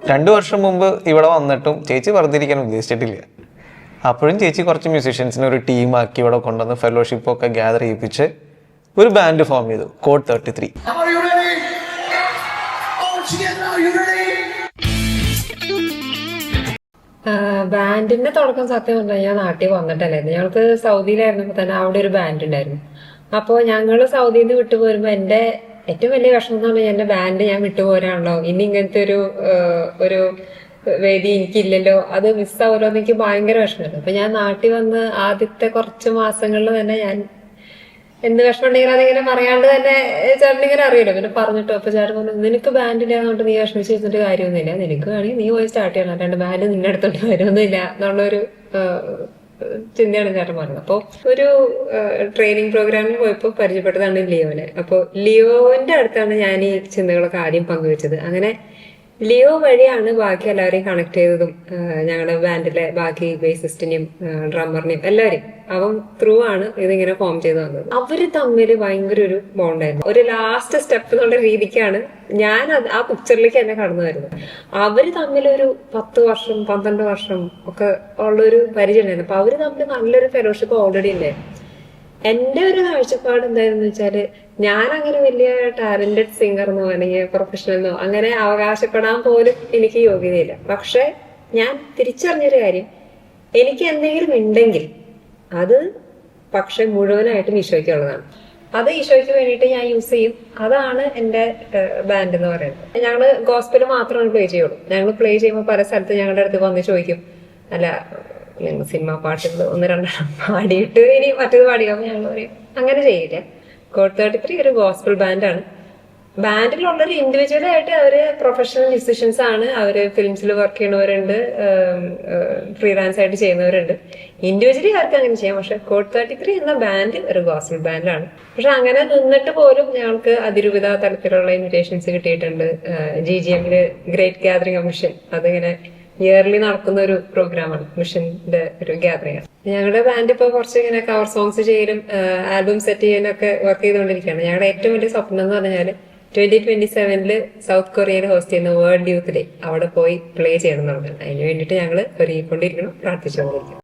2 വർഷം മുമ്പ് ഇവിടെ വന്നിട്ടും ചേച്ചി വെറുതെ ഇരിക്കാൻ ഉദ്ദേശിച്ചിട്ടില്ല. അപ്പോഴും ചേച്ചി കുറച്ച് മ്യൂസീഷ്യൻസിനെ ഒരു ടീമാക്കി ഇവിടെ കൊണ്ടുവന്ന് ഫെലോഷിപ്പ് ഒക്കെ ഗ്യാദർ ചെയ്യിപ്പിച്ച് ഒരു ബാൻഡ് ഫോം ചെയ്തു, കോഡ് 33. ബാൻഡിന്റെ തുടക്കം സത്യം പറഞ്ഞാൽ ഞാൻ നാട്ടിൽ വന്നിട്ടല്ലായിരുന്നു. ഞങ്ങൾക്ക് സൗദിയിലായിരുന്നപ്പോ തന്നെ അവിടെ ഒരു ബാൻഡ് ഉണ്ടായിരുന്നു. അപ്പോൾ ഞങ്ങൾ സൗദിയിൽ നിന്ന് വിട്ടുപോരുമ്പോ എന്റെ ഏറ്റവും വലിയ വിഷമം എന്ന് പറഞ്ഞാൽ എന്റെ ബാൻഡ് ഞാൻ വിട്ടുപോരാണല്ലോ, ഇനി ഇങ്ങനത്തെ ഒരു വേദി എനിക്കില്ലല്ലോ, അത് മിസ്സാവല്ലോ എന്ന് എനിക്ക് ഭയങ്കര വിഷമമായിരുന്നു. അപ്പൊ ഞാൻ നാട്ടിൽ വന്ന് ആദ്യത്തെ കുറച്ച് മാസങ്ങളിൽ തന്നെ ഞാൻ എന്ത് വിഷമം ഉണ്ടെങ്കിലും അതിങ്ങനെ പറയാണ്ട് തന്നെ ചേട്ടനിങ്ങനെ അറിയില്ല. പിന്നെ പറഞ്ഞിട്ടോ അപ്പൊ ചേട്ടൻ പറഞ്ഞു, നിനക്ക് ബാൻഡില്ലാന്നുകൊണ്ട് നീ വിഷമിച്ച് വെച്ചിട്ട് കാര്യമൊന്നുമില്ല, നിനക്ക് വേണമെങ്കിൽ നീ പോയി സ്റ്റാർട്ട് ചെയ്യണം, അല്ലാണ്ട് ബാൻഡ് നിന്റെ അടുത്തോട്ട് വരുമൊന്നുമില്ല എന്നുള്ളൊരു ചിന്തയാണ് ചേട്ടൻ പറഞ്ഞത്. അപ്പോൾ ഒരു ട്രെയിനിങ് പ്രോഗ്രാമിൽ പോയപ്പോൾ പരിചയപ്പെട്ടതാണ് ലിയോനെ. അപ്പോൾ ലിയോന്റെ അടുത്താണ് ഞാൻ ഈ ചിന്തകളൊക്കെ ആദ്യം പങ്കുവെച്ചത്. അങ്ങനെ ലിയോ വഴിയാണ് ബാക്കി എല്ലാവരെയും കണക്ട് ചെയ്തതും. ഞങ്ങളുടെ ബാൻഡിലെ ബാക്കി ബേസിസ്റ്റിനെയും ഡ്രമ്മറിനെയും എല്ലാവരെയും അവൻ ത്രൂ ആണ് ഇതിങ്ങനെ ഫോം ചെയ്ത് വന്നത്. അവര് തമ്മിൽ ഭയങ്കര ഒരു ബോണ്ടായിരുന്നു. ഒരു ലാസ്റ്റ് സ്റ്റെപ്പ് എന്നുള്ള രീതിക്കാണ് ഞാൻ ആ പിക്ചറിലേക്ക് എന്നെ കടന്നു വരുന്നത്. അവര് തമ്മിൽ ഒരു 10 വർഷം 12 വർഷം ഒക്കെ ഉള്ളൊരു പരിചയം ഉണ്ടായിരുന്നു. അപ്പൊ അവര് തമ്മിൽ നല്ലൊരു ഫെലോഷിപ്പ് ഓൾറെഡി ഉണ്ടായിരുന്നു. എന്റെ ഒരു കാഴ്ചപ്പാട് എന്തായിരുന്നു വെച്ചാല്, ഞാൻ അങ്ങനെ വലിയ ടാലന്റഡ് സിംഗർന്നോ അല്ലെങ്കിൽ പ്രൊഫഷണൽന്നോ അങ്ങനെ അവകാശപ്പെടാൻ പോലും എനിക്ക് യോഗ്യതയില്ല. പക്ഷെ ഞാൻ തിരിച്ചറിഞ്ഞൊരു കാര്യം, എനിക്ക് എന്തെങ്കിലും ഉണ്ടെങ്കിൽ അത് പക്ഷെ മുഴുവനായിട്ടും ഈശോയ്ക്കുള്ളതാണ്. അത് ഈശോയ്ക്ക് വേണ്ടിയിട്ട് ഞാൻ യൂസ് ചെയ്യും. അതാണ് എന്റെ ബാൻഡ് എന്ന് പറയുന്നത്. ഞങ്ങള് ഗോസ്പല് മാത്രമാണ് പ്ലേ ചെയ്യുള്ളൂ. ഞങ്ങൾ പ്ലേ ചെയ്യുമ്പോൾ പല സ്ഥലത്ത് ഞങ്ങളുടെ അടുത്ത് വന്ന് ചോദിക്കും, അല്ല ഞങ്ങൾ സിനിമ പാട്ടുകൾ 1-2 പാടിയിട്ട് ഇനി മറ്റേത് പാടിയാകുമ്പോൾ ഞങ്ങൾ പറയും അങ്ങനെ ചെയ്യില്ല. കോഡ് 33 ഒരു ഗോസ്പൽ ബാൻഡാണ്. ബാൻഡിലുള്ളൊരു ഇൻഡിവിജ്വലായിട്ട് അവര് പ്രൊഫഷണൽ മ്യൂസിഷ്യൻസ് ആണ്. അവര് ഫിലിംസിൽ വർക്ക് ചെയ്യുന്നവരുണ്ട്, ഫ്രീലാൻസ് ആയിട്ട് ചെയ്യുന്നവരുണ്ട്. ഇൻഡിവിജ്വലി അവർക്ക് അങ്ങനെ ചെയ്യാം. പക്ഷെ കോഡ് 33 എന്ന ബാൻഡ് ഒരു ഗോസ്പൽ ബാൻഡാണ്. പക്ഷെ അങ്ങനെ നിന്നിട്ട് പോലും ഞങ്ങൾക്ക് അതിരൂപത തലത്തിലുള്ള ഇൻവിറ്റേഷൻസ് കിട്ടിയിട്ടുണ്ട്. GGMല് ഗ്രേറ്റ് ഗാദറിംഗ് ഓഫ് മിഷൻ, അതിങ്ങനെ ഇയർലി നടക്കുന്ന ഒരു പ്രോഗ്രാമാണ്, മിഷന്റെ ഒരു ഗ്യാദറിംഗ് ആണ്. ഞങ്ങളുടെ ബാൻഡ് ഇപ്പൊ കുറച്ച് ഇങ്ങനെ കവർ സോങ്സ് ചെയ്യലും ആൽബം സെറ്റ് ചെയ്യാനൊക്കെ വർക്ക് ചെയ്തുകൊണ്ടിരിക്കുകയാണ്. ഞങ്ങളുടെ ഏറ്റവും വലിയ സ്വപ്നം എന്ന് പറഞ്ഞാൽ 2027 സൗത്ത് കൊറിയയിൽ ഹോസ്റ്റ് ചെയ്യുന്ന വേൾഡ് യൂത്ത് ഡേ അവിടെ പോയി പ്ലേ ചെയ്യണം എന്നുള്ളതാണ്. അതിന് വേണ്ടിയിട്ട് ഞങ്ങൾ ഒരുങ്ങിക്കൊണ്ടിരിക്കണം, പ്രാർത്ഥിച്ചുകൊണ്ടിരിക്കണം.